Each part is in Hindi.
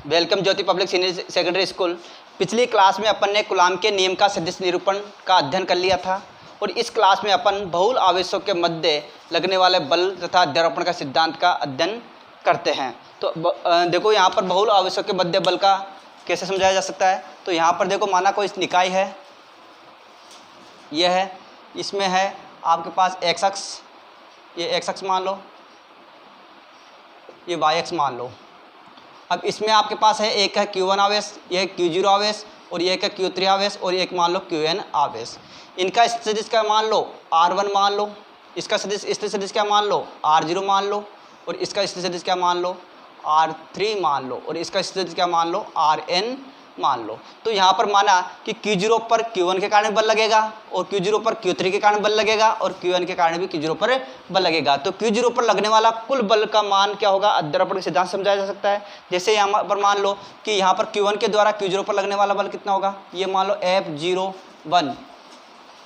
वेलकम ज्योति पब्लिक सीनियर सेकेंडरी स्कूल। पिछली क्लास में अपन ने कूलाम के नियम का सदिश निरूपण का अध्ययन कर लिया था और इस क्लास में अपन बहुल आवेशों के मध्य लगने वाले बल तथा अध्यारोपण का सिद्धांत का अध्ययन करते हैं। तो देखो यहाँ पर बहुल आवेशों के मध्य बल का कैसे समझाया जा सकता है। तो यहाँ पर देखो माना कोई निकाय है, यह है, इसमें है आपके पास एक्स अक्ष, ये एक्स अक्ष मान लो, ये वाई अक्ष मान लो। अब इसमें आपके पास है एक है Q1 आवेश, यह Q0 आवेश और ये एक है Q3 आवेश और एक मान लो Qn आवेश। इनका सदिश क्या मान लो R1 मान लो, इसका सदिश स्थिर सदिश क्या मान लो R0 मान लो और इसका स्थिर सदिश क्या मान लो R3 मान लो और इसका स्थिर सदिश क्या मान लो Rn मान लो। तो यहाँ पर माना कि Q0 पर Q1 के कारण बल लगेगा और Q0 पर Q3 के कारण बल लगेगा और Qn के कारण भी Q0 पर बल लगेगा। तो Q0 पर लगने वाला कुल बल का मान क्या होगा, अध्यारोपण के सिद्धांत समझाया जा सकता है। जैसे यहाँ पर मान लो कि यहाँ पर Q1 के द्वारा Q0 पर लगने वाला बल कितना होगा, ये मान लो F01,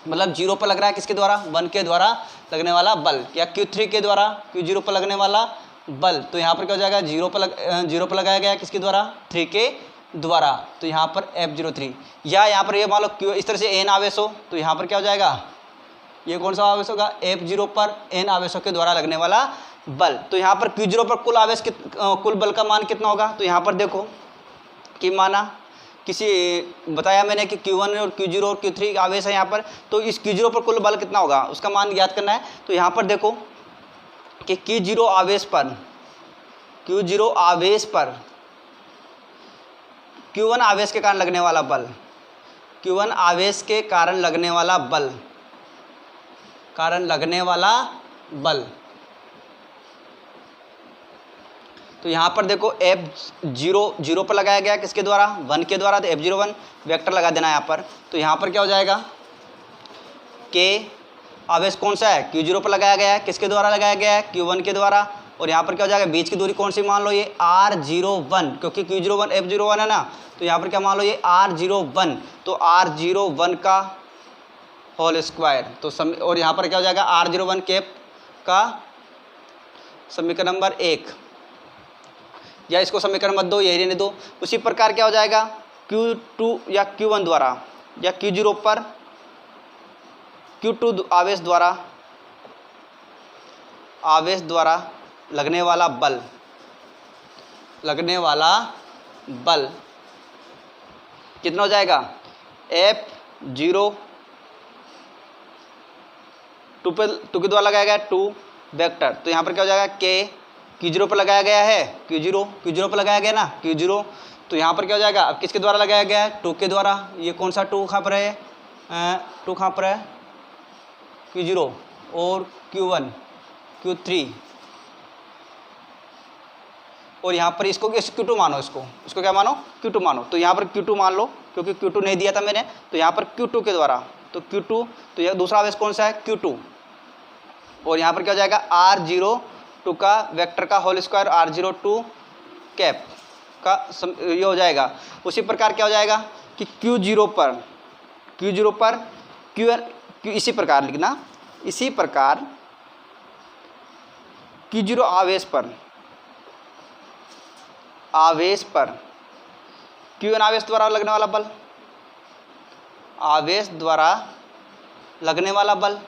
मतलब 0 पर लग रहा है किसके द्वारा, 1 के द्वारा लगने वाला बल, या Q3 के द्वारा Q0 पर लगने वाला बल। तो यहाँ पर क्या हो जाएगा, 0 पर लगाया गया किसके द्वारा, 3 के द्वारा, तो यहाँ पर F03। या यहाँ पर ये मान लो Q इस तरह से n आवेश हो तो यहाँ पर क्या हो जाएगा, ये कौन सा आवेश होगा, F0 पर n आवेशों के द्वारा लगने वाला बल। तो यहाँ पर Q0 पर कुल आवेश कुल बल का मान कितना होगा। तो यहाँ पर देखो कि माना किसी बताया मैंने कि Q1 और Q0 और Q3 आवेश है यहाँ पर, तो इस Q0 पर कुल बल कितना होगा उसका मान ज्ञात करना है। तो यहाँ पर देखो कि Q0 आवेश पर Q1 आवेश के कारण लगने वाला बल, Q1 आवेश के कारण लगने वाला बल, तो यहाँ पर देखो F0 पर लगाया गया किसके द्वारा, 1 के द्वारा, तो F01 वेक्टर लगा देना यहाँ पर। तो यहाँ पर क्या हो जाएगा, K आवेश कौन सा है, Q0 पर लगाया गया है, किसके द्वारा लगाया गया है, Q1 के द्वारा। और यहाँ पर क्या हो जाएगा, बीच की दूरी कौन सी मान लो, ये R01, क्योंकि Q01 F01 है ना, तो यहाँ पर क्या मान लो, ये R01, तो R01 का होल स्क्वायर। तो और यहाँ पर क्या हो जाएगा, R01 कैप का समीकरण नंबर 1, या इसको समीकरण मत दो, यही रहने दो। उसी प्रकार क्या हो जाएगा, Q2 या Q1 द्वारा या Q0 पर Q2 आवेश द्वारा लगने वाला बल कितना हो जाएगा, F0 2 के द्वारा लगाया गया 2 वेक्टर। तो यहाँ पर क्या हो जाएगा, Q0 पर लगाया गया है, Q0 पर लगाया गया ना, Q0, तो यहाँ पर क्या हो जाएगा, अब किसके द्वारा लगाया गया है, 2 के द्वारा। ये कौन सा 2 कहाँ पर है, 2 कहाँ पर है, Q0 और Q1 Q3, और यहाँ पर इसको Q2 मानो, इसको क्या मानो, Q2 मानो। तो यहाँ पर Q2 मान लो, क्योंकि Q2 नहीं दिया था मैंने, तो यहाँ पर Q2 के द्वारा, तो Q2, तो यह दूसरा आवेश कौन सा है, Q2, और यहाँ पर क्या हो जाएगा, R02 का वेक्टर का होल स्क्वायर, R02 कैप का ये हो जाएगा। उसी प्रकार क्या हो जाएगा कि Q0 पर इसी प्रकार लिखना, इसी प्रकार Q0 आवेश पर Q1 आवेश द्वारा लगने वाला बल,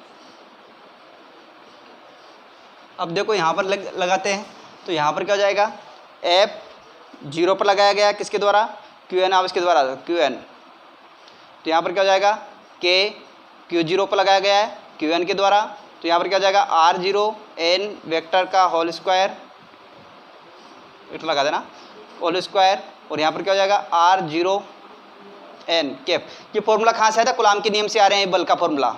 अब देखो यहाँ पर लगाते हैं। तो यहाँ पर क्या हो जाएगा, F0 पर लगाया गया किसके द्वारा, Qn आवेश के द्वारा, Qn, तो यहाँ पर क्या हो जाएगा, Q0 पर लगाया गया है Qn के द्वारा, तो यहाँ पर क्या हो जाएगा, R0n वेक्टर का होल स्क्वायर, लगा देना होल स्क्वायर, और यहाँ पर क्या हो जाएगा, R0n कैप। ये फॉर्मूला कहाँ से आया था, कूलाम के नियम से आ रहे हैं, बल का फॉर्मूला,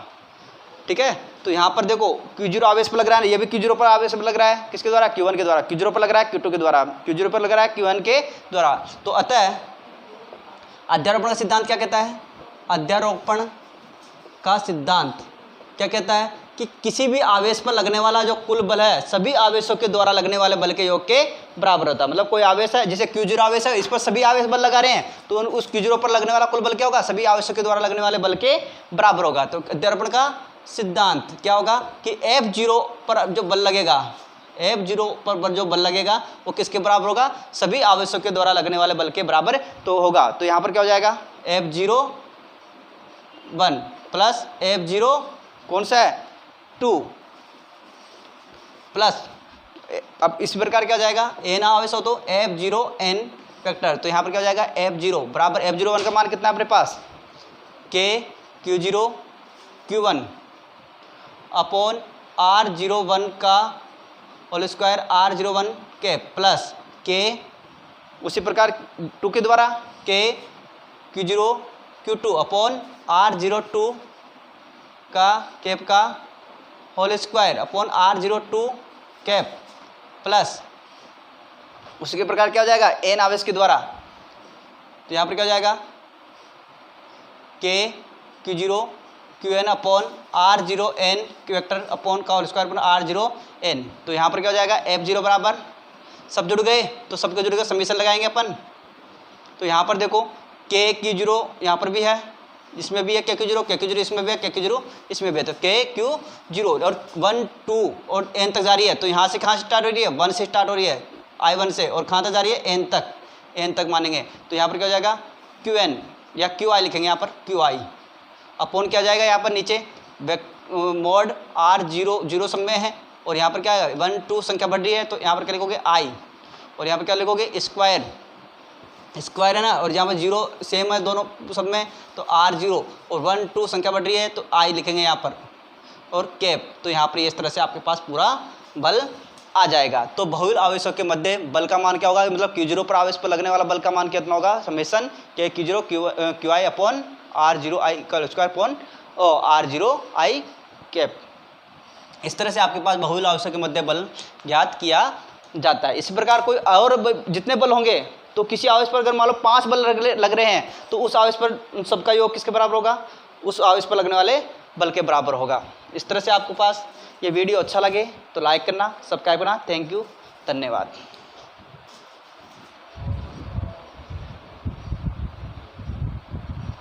ठीक है। तो यहाँ पर देखो Q0 आवेश पर लग रहा है, ये भी Q0 पर आवेश पर लग रहा है किसके द्वारा, Q1 के द्वारा, Q0 पर लग रहा है Q2 के द्वारा, Q0 पर लग रहा है Q1 के द्वारा। तो अतः अध्यारोपण का सिद्धांत क्या कहता है, अध्यारोपण का सिद्धांत क्या कहता है कि किसी भी आवेश पर लगने वाला जो कुल बल है सभी आवेशों के द्वारा लगने वाले बल के योग के बराबर होता है। मतलब कोई आवेश है, जैसे Q0 आवेश है, इस पर सभी आवेश बल लगा रहे हैं, तो उस Q0 पर लगने वाला कुल बल क्या होगा, सभी आवेशों के द्वारा लगने वाले बल के बराबर होगा। तो अध्यारोपण का सिद्धांत क्या होगा कि F0 पर जो बल लगेगा, F0 पर जो बल लगेगा वो किसके बराबर होगा, सभी आवेशों के द्वारा लगने वाले बल के बराबर तो होगा। तो यहाँ पर क्या हो जाएगा, F0 1 प्लस F0 कौन सा है 2 प्लस, अब इस प्रकार क्या हो जाएगा, n आवेश हो तो F0 n वेक्टर। तो यहाँ पर क्या हो जाएगा, F0 बराबर F01 का मान कितना है अपने पास, K Q0 Q1 upon R01 का होल स्क्वायर R01 के प्लस K उसी प्रकार 2 के द्वारा K Q0 Q2 upon R02 का कैप का whole square upon R02 cap plus उसी के प्रकार क्या हो जाएगा n आवेश के द्वारा। तो यहाँ पर क्या हो जाएगा K Q0 Qn upon R0n की वेक्टर अपॉन का होल स्क्वायर अपॉन R0n। तो यहाँ पर क्या हो जाएगा F0 बराबर, सब जुड़ गए तो सबके जुड़ गए, समीशन लगाएंगे अपन। तो यहाँ पर देखो K Q0 यहाँ पर भी है, इसमें भी है K Q0 इसमें भी है, K Q0 इसमें भी है। तो K Q0 और 1 2 और n तक जा रही है। तो यहाँ से कहाँ से स्टार्ट हो रही है, 1 से स्टार्ट हो रही है I1 से, और कहाँ तक जा रही है n तक मानेंगे। तो यहाँ पर क्या हो जाएगा Qn या QI लिखेंगे यहाँ पर QI अपॉन क्या जाएगा यहाँ पर नीचे मोड R0 सब में है, और यहाँ पर क्या है 1 2 संख्या बढ़ रही है। तो यहाँ पर क्या लिखोगे I, और यहाँ पर क्या लिखोगे स्क्वायर है ना, और यहाँ पर 0 सेम है दोनों सब में, तो R0 और 1 2 संख्या बढ़ रही है तो I लिखेंगे यहाँ पर, और कैप। तो यहाँ पर इस तरह से आपके पास पूरा बल आ जाएगा। तो बहुल आवेशों के मध्य बल का मान क्या होगा, मतलब Q0 पर आवेश पर लगने वाला बल का मान कितना होगा, summation K Q0 QI upon R0I का स्क्वायर अपॉन R0I कैप। इस तरह से आपके पास बहुल आवेशों के मध्य बल ज्ञात किया जाता है। इसी प्रकार कोई और जितने बल होंगे, तो किसी आवेश पर अगर मान लो 5 बल लग रहे हैं तो उस आवेश पर सबका योग किसके बराबर होगा, उस आवेश पर लगने वाले बल के बराबर होगा। इस तरह से आपके पास ये वीडियो अच्छा लगे तो लाइक करना, सब्सक्राइब करना। थैंक यू, धन्यवाद।